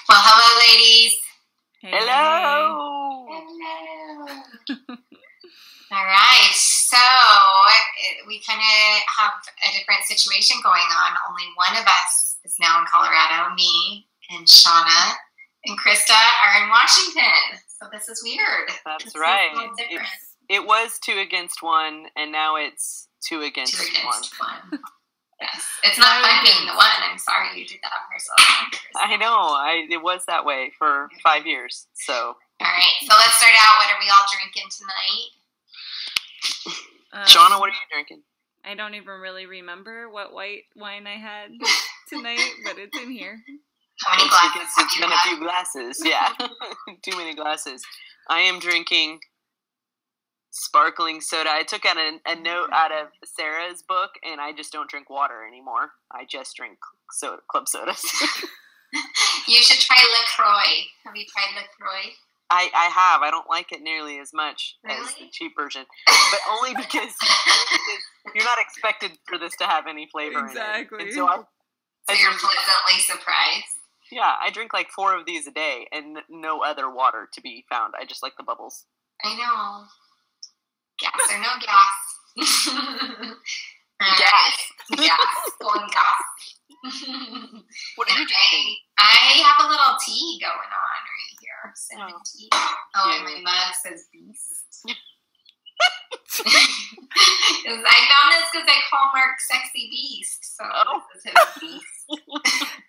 Well, hello, ladies. Hey. Hello. Hello. All right. So we kind of have a different situation going on. Only one of us is now in Colorado. Me and Shauna and Krista are in Washington. So this is weird. That's It's right. a little different. It was 2 against 1, and now it's 2 against 1. One. Yes. It's not fun being the one. I'm sorry you did that for so long, Krista. I know. It was that way for 5 years. So. All right. So let's start out. What are we all drinking tonight? Shauna, what are you drinking? I don't even really remember what white wine I had tonight, but it's in here. How many glasses have It's you been a had? few glasses. Yeah. Too many glasses. I am drinking sparkling soda. I took out a note out of Sarah's book, and I just don't drink water anymore. I just drink club sodas. You should try LaCroix. Have you tried LaCroix? I have. I don't like it nearly as much as the Really? cheap version, but only because you're not expected for this to have any flavor Exactly. in it. And so So you're pleasantly surprised. I drink like 4 of these a day, and no other water to be found. I just like the bubbles. I know. Gas or no gas. Gas. Gas. Going gas. What are you drinking? I have a little tea going on right here. Cinnamon Oh. tea. Oh, and my mug says Beast. I found this because I call Mark Sexy Beast. So this is his Beast.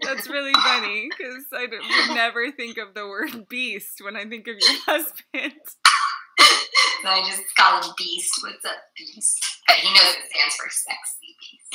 That's really funny because I would never think of the word beast when I think of your husband. So I just call him Beast. What's up, Beast? But he knows it stands for Sexy Beast.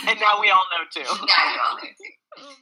And now we all know too. Now you all know too. Oh my-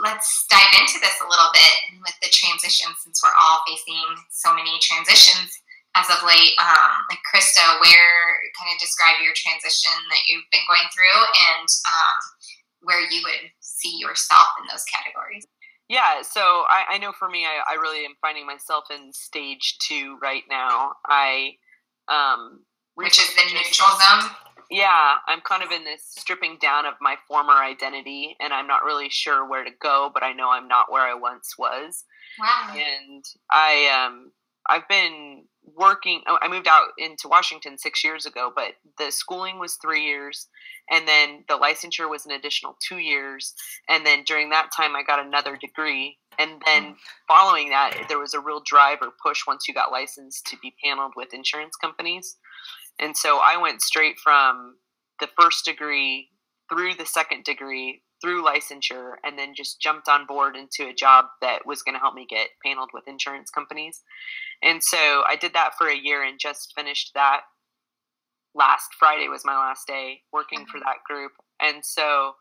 Let's dive into this a little bit with the transition, since we're all facing so many transitions as of late. Like Krista, kind of describe your transition that you've been going through, and where you would see yourself in those categories. Yeah, so I know for me, I really am finding myself in stage 2 right now. Which is the neutral zone. Yeah, I'm kind of in this stripping down of my former identity, and I'm not really sure where to go, but I know I'm not where I once was. Wow. And I've been working. I moved out into Washington 6 years ago, but the schooling was 3 years, and then the licensure was an additional 2 years, and then during that time I got another degree, and then following that there was a real drive or push once you got licensed to be paneled with insurance companies. And so I went straight from the first degree through the second degree, through licensure, and then just jumped on board into a job that was going to help me get paneled with insurance companies. And so I did that for a year and just finished that. Last Friday was my last day working for that group. And so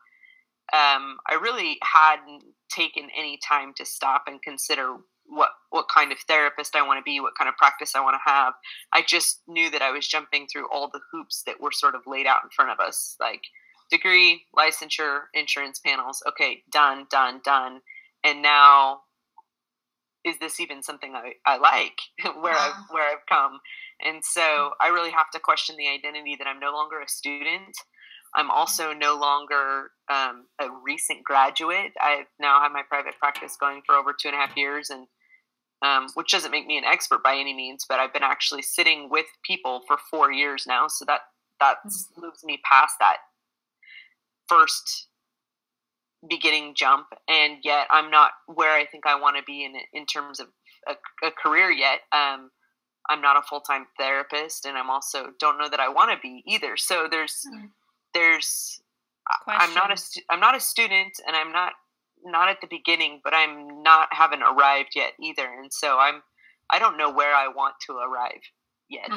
I really hadn't taken any time to stop and consider what kind of therapist I want to be, what kind of practice I want to have. I just knew that I was jumping through all the hoops that were sort of laid out in front of us, like degree, licensure, insurance panels. Okay, done. And now, is this even something I like where I've come? And so I really have to question the identity that I'm no longer a student. I'm also no longer a recent graduate. I now have my private practice going for over 2.5 years, and which doesn't make me an expert by any means, but I've been actually sitting with people for 4 years now, so that moves me past that first beginning jump, and yet I'm not where I think I want to be in terms of a career yet. I'm not a full-time therapist, and I'm also don't know that I want to be either. So there's I'm not a student, and I'm not at the beginning, but I'm not haven't arrived yet either. And so I don't know where I want to arrive yet.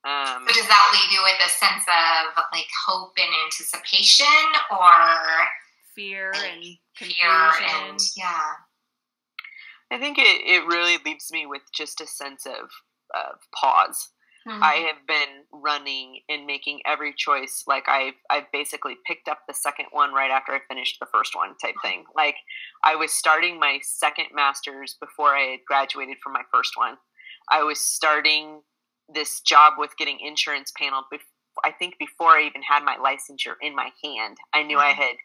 So does that leave you with a sense of like hope and anticipation, or fear like, and confusion? fear and I think it really leaves me with just a sense of pause. I have been running and making every choice. Like I've basically picked up the second one right after I finished the first one type thing. Like I was starting my second master's before I had graduated from my first one. I was starting this job with getting insurance paneled. I think before I even had my licensure in my hand, I knew I had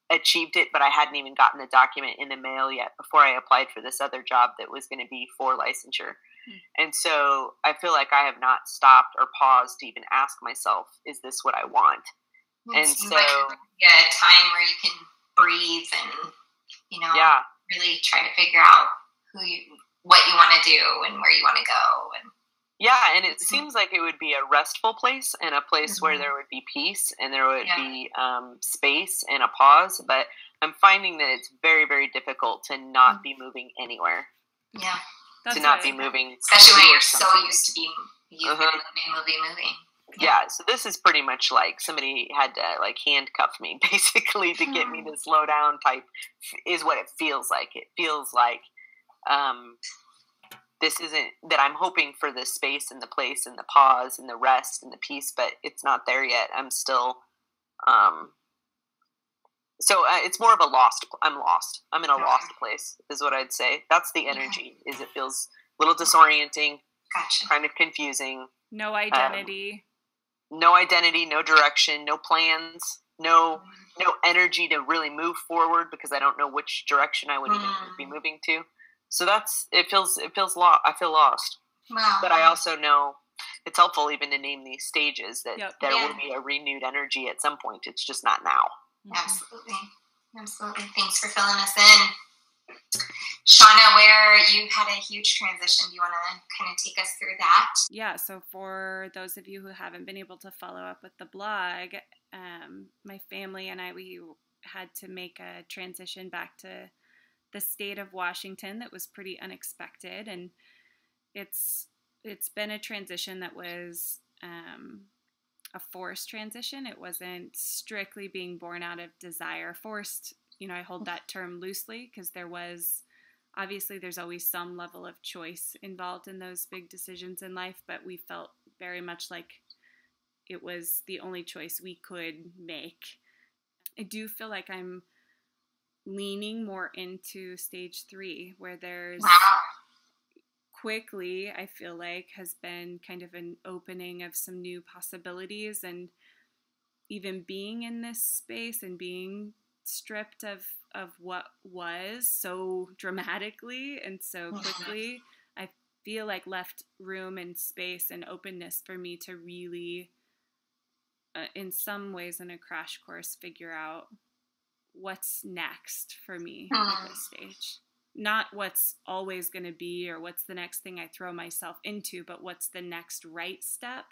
achieved it, but I hadn't even gotten the document in the mail yet before I applied for this other job that was going to be for licensure. And so I feel like I have not stopped or paused to even ask myself, is this what I want? It seems like a time where you can breathe and, really try to figure out what you want to do and where you want to go. And it seems like it would be a restful place and a place where there would be peace and there would be space and a pause. But I'm finding that it's very, very difficult to not be moving anywhere. Yeah. To not be moving. Especially when you're so used to being moving. Yeah, so this is pretty much like somebody had to like handcuff me basically to get me to slow down type is what it feels like. It feels like this isn't that I'm hoping for the space and the place and the pause and the rest and the peace, but it's not there yet. I'm still so it's more of a I'm lost. I'm in a lost place is what I'd say. That's the energy. Is it feels a little disorienting, kind of confusing. No identity. No identity, no direction, no plans, no energy to really move forward because I don't know which direction I would even be moving to. So it feels lost. I feel lost. Wow. But I also know it's helpful even to name these stages that there will be a renewed energy at some point. It's just not now. Absolutely. Thanks for filling us in. Shauna, where you had a huge transition, do you want to kind of take us through that? Yeah, so for those of you who haven't been able to follow up with the blog, my family and we had to make a transition back to the state of Washington that was pretty unexpected, and it's been a transition that was a forced transition. It wasn't strictly being born out of desire. Forced, I hold that term loosely because there's always some level of choice involved in those big decisions in life, but we felt very much like it was the only choice we could make. I do feel like I'm leaning more into stage 3, where there's quickly, I feel like, has been kind of an opening of some new possibilities, and even being in this space and being stripped of what was so dramatically and so quickly, I feel like left room and space and openness for me to really, in some ways in a crash course, figure out what's next for me at this stage. Not what's always going to be or what's the next thing I throw myself into, but what's the next right step.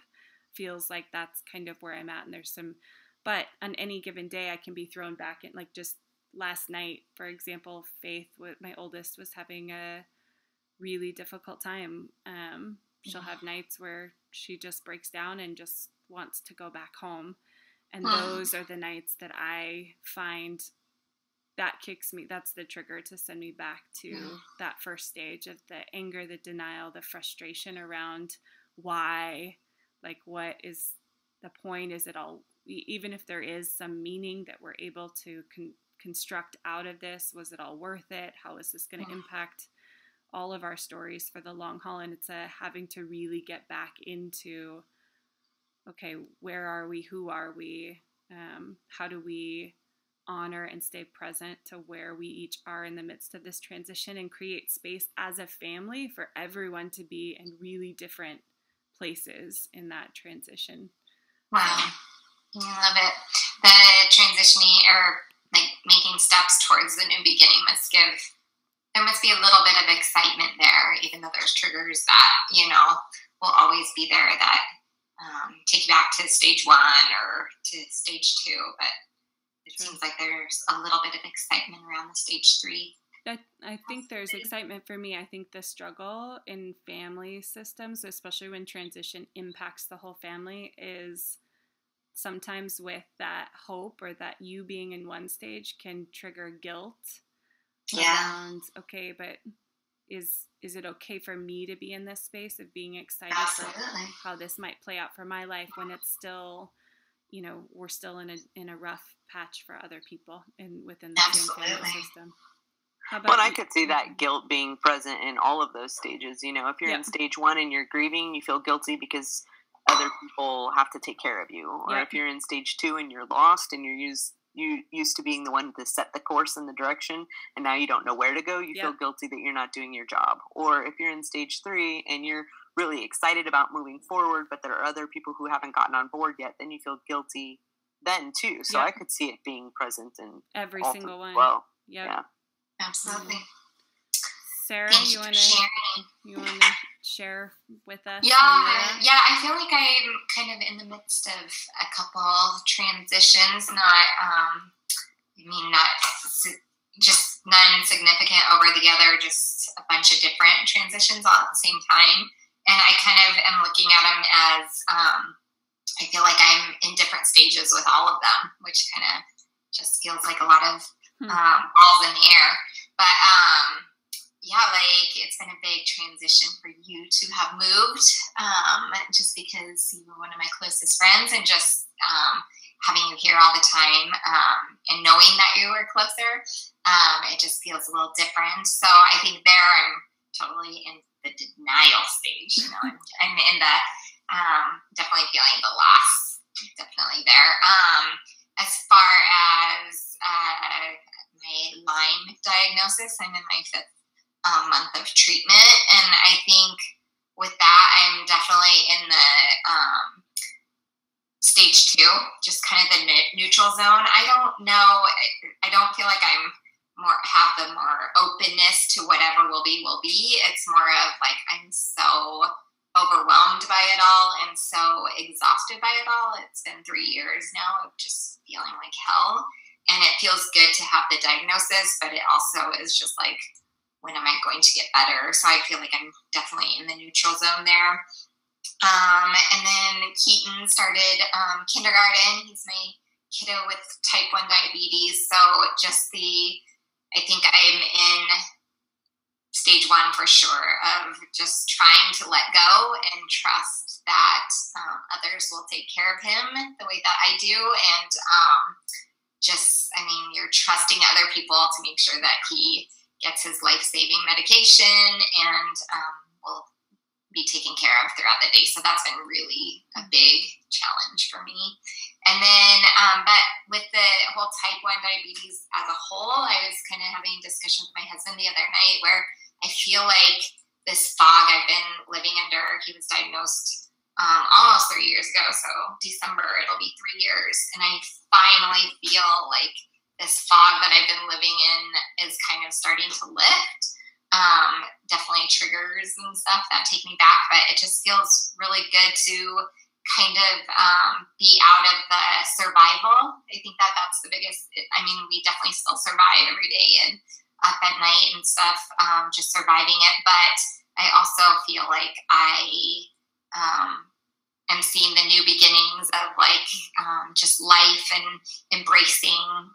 Feels like that's kind of where I'm at. And but on any given day, I can be thrown back in, like just last night, for example, Faith, my oldest, was having a really difficult time. She'll have nights where she just breaks down and just wants to go back home. And those are the nights that I find that kicks me. That's the trigger to send me back to that first stage of the anger, the denial, the frustration around why, like, what is the point? Is it all, even if there is some meaning that we're able to construct out of this, was it all worth it? How is this going to impact all of our stories for the long haul? And it's having to really get back into, okay, where are we? Who are we? How do we honor and stay present to where we each are in the midst of this transition, and create space as a family for everyone to be in really different places in that transition. Wow. I love it. The transitioning or like making steps towards the new beginning there must be a little bit of excitement there, even though there's triggers that, will always be there that take you back to stage 1 or to stage 2, but it seems like there's a little bit of excitement around the stage 3 I think there's excitement for me. I think the struggle in family systems, especially when transition impacts the whole family, is sometimes with that hope or that you being in one stage can trigger guilt around, okay, but is it okay for me to be in this space of being excited for how this might play out for my life when it's still, we're still in a rough patch for other people and within the same family system. Well, I could see that guilt being present in all of those stages. If you're in stage 1 and you're grieving, you feel guilty because other people have to take care of you. Or if you're in stage 2 and you're lost and you used to being the one to set the course and the direction, and now you don't know where to go, you feel guilty that you're not doing your job. Or if you're in stage 3 and you're really excited about moving forward, but there are other people who haven't gotten on board yet, then you feel guilty then too. So I could see it being present in every single one. Well, yeah. Absolutely. Sarah, you want to share with us? Yeah, I feel like I'm kind of in the midst of a couple transitions, not just none significant over the other, just a bunch of different transitions all at the same time. And I kind of am looking at them as, I feel like I'm in different stages with all of them, which kind of just feels like a lot of balls in the air. But it's been a big transition for you to have moved, just because you were one of my closest friends, and just having you here all the time, and knowing that you were closer, it just feels a little different. So I think there I'm totally in the denial stage. I'm in the definitely feeling the loss, definitely there. As far as my Lyme diagnosis, I'm in my 5th month of treatment, and I think with that, I'm definitely in the stage 2, just kind of the neutral zone. I don't know. I don't feel like I'm have the more openness to whatever will be. It's more of like I'm so overwhelmed by it all and so exhausted by it all. It's been 3 years now of just feeling like hell, and it feels good to have the diagnosis, but it also is just like, when am I going to get better? So I feel like I'm definitely in the neutral zone there. And then Keaton started kindergarten. He's my kiddo with type 1 diabetes. So I think I'm in stage 1 for sure, of just trying to let go and trust that others will take care of him the way that I do. And you're trusting other people to make sure that he gets his life-saving medication and will be taken care of throughout the day. So that's been really a big challenge for me. And then, but with the whole type 1 diabetes as a whole, I was kind of having a discussion with my husband the other night where I feel like this fog I've been living under, he was diagnosed almost 3 years ago. So December, it'll be 3 years. And I finally feel like this fog that I've been living in is kind of starting to lift. Definitely triggers and stuff that take me back, but it just feels really good to kind of be out of the survival. I think that's the biggest. We definitely still survive every day and up at night and stuff, just surviving it. But I also feel like I am seeing the new beginnings of just life and embracing,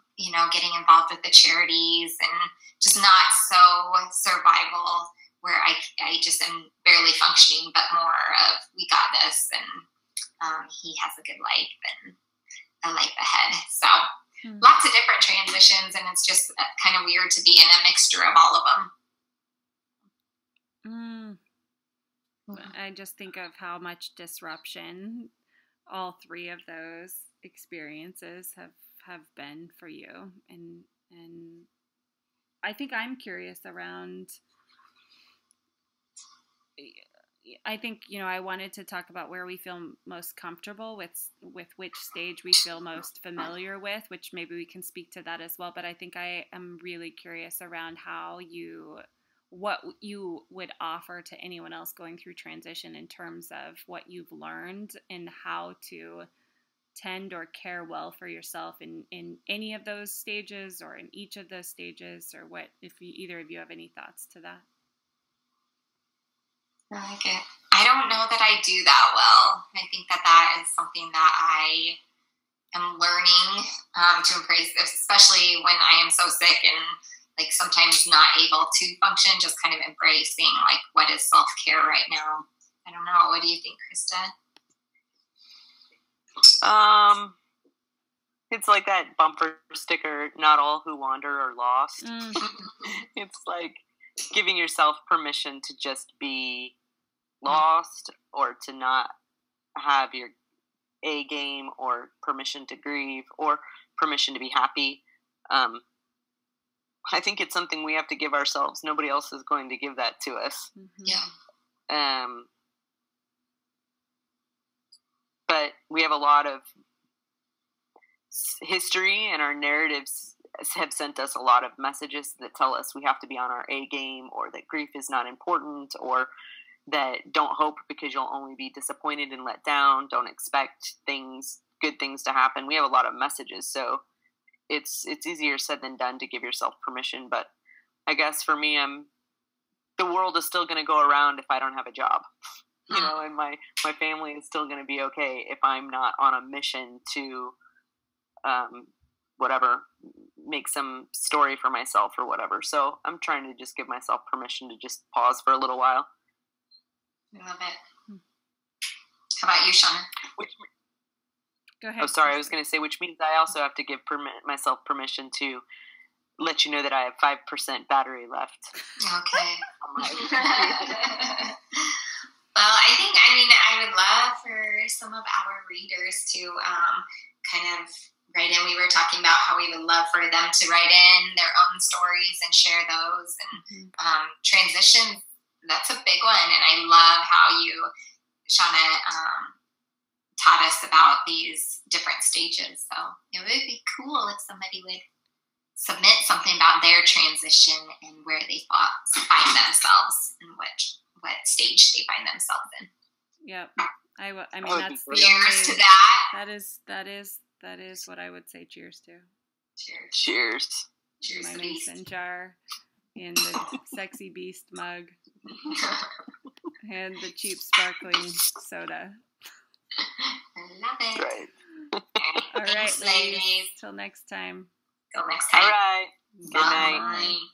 getting involved with the charities and just not so survival where I just am barely functioning, but more of we got this and he has a good life and a life ahead. So lots of different transitions, and it's just kind of weird to be in a mixture of all of them. I just think of how much disruption all 3 of those experiences have been for you, and I think I'm curious around. I think I wanted to talk about where we feel most comfortable with which stage we feel most familiar with, which maybe we can speak to that as well. But I think I am really curious around what you would offer to anyone else going through transition in terms of what you've learned and how to tend or care well for yourself in any of those stages or in each of those stages, or what, if either of you have any thoughts to that? I like it. I don't know that I do that well. I think that is something that I am learning to embrace, especially when I am so sick and like sometimes not able to function, just kind of embracing like what is self-care right now. I don't know. What do you think, Krista? It's like that bumper sticker, not all who wander are lost. It's like giving yourself permission to just be lost, or to not have your A game, or permission to grieve, or permission to be happy. I think it's something we have to give ourselves. Nobody else is going to give that to us. Yeah. But we have a lot of history, and our narratives have sent us a lot of messages that tell us we have to be on our A game, or that grief is not important, or that don't hope because you'll only be disappointed and let down. Don't expect good things to happen. We have a lot of messages, so it's easier said than done to give yourself permission. But I guess for me, the world is still going to go around if I don't have a job, and my family is still going to be okay if I'm not on a mission to, make some story for myself or whatever. So I'm trying to just give myself permission to just pause for a little while. I love it. How about you, Shauna? Go ahead. Oh, sorry. I was going to say, which means I also have to give myself permission to let you know that I have 5% battery left. Okay. Well, I would love for some of our readers to kind of write in. We were talking about how we would love for them to write in their own stories and share those. And transition, that's a big one. And I love how you, Shauna, taught us about these different stages. So it would be cool if somebody would submit something about their transition and where they find themselves and what stage they find themselves in. Yep. That's the cheers to that. That is what I would say cheers to. Cheers. Cheers. My mason jar and the Sexy Beast mug and the cheap sparkling soda. I love it. Right. All right, ladies. Till next time. Till next time. All right. Good Bye. night.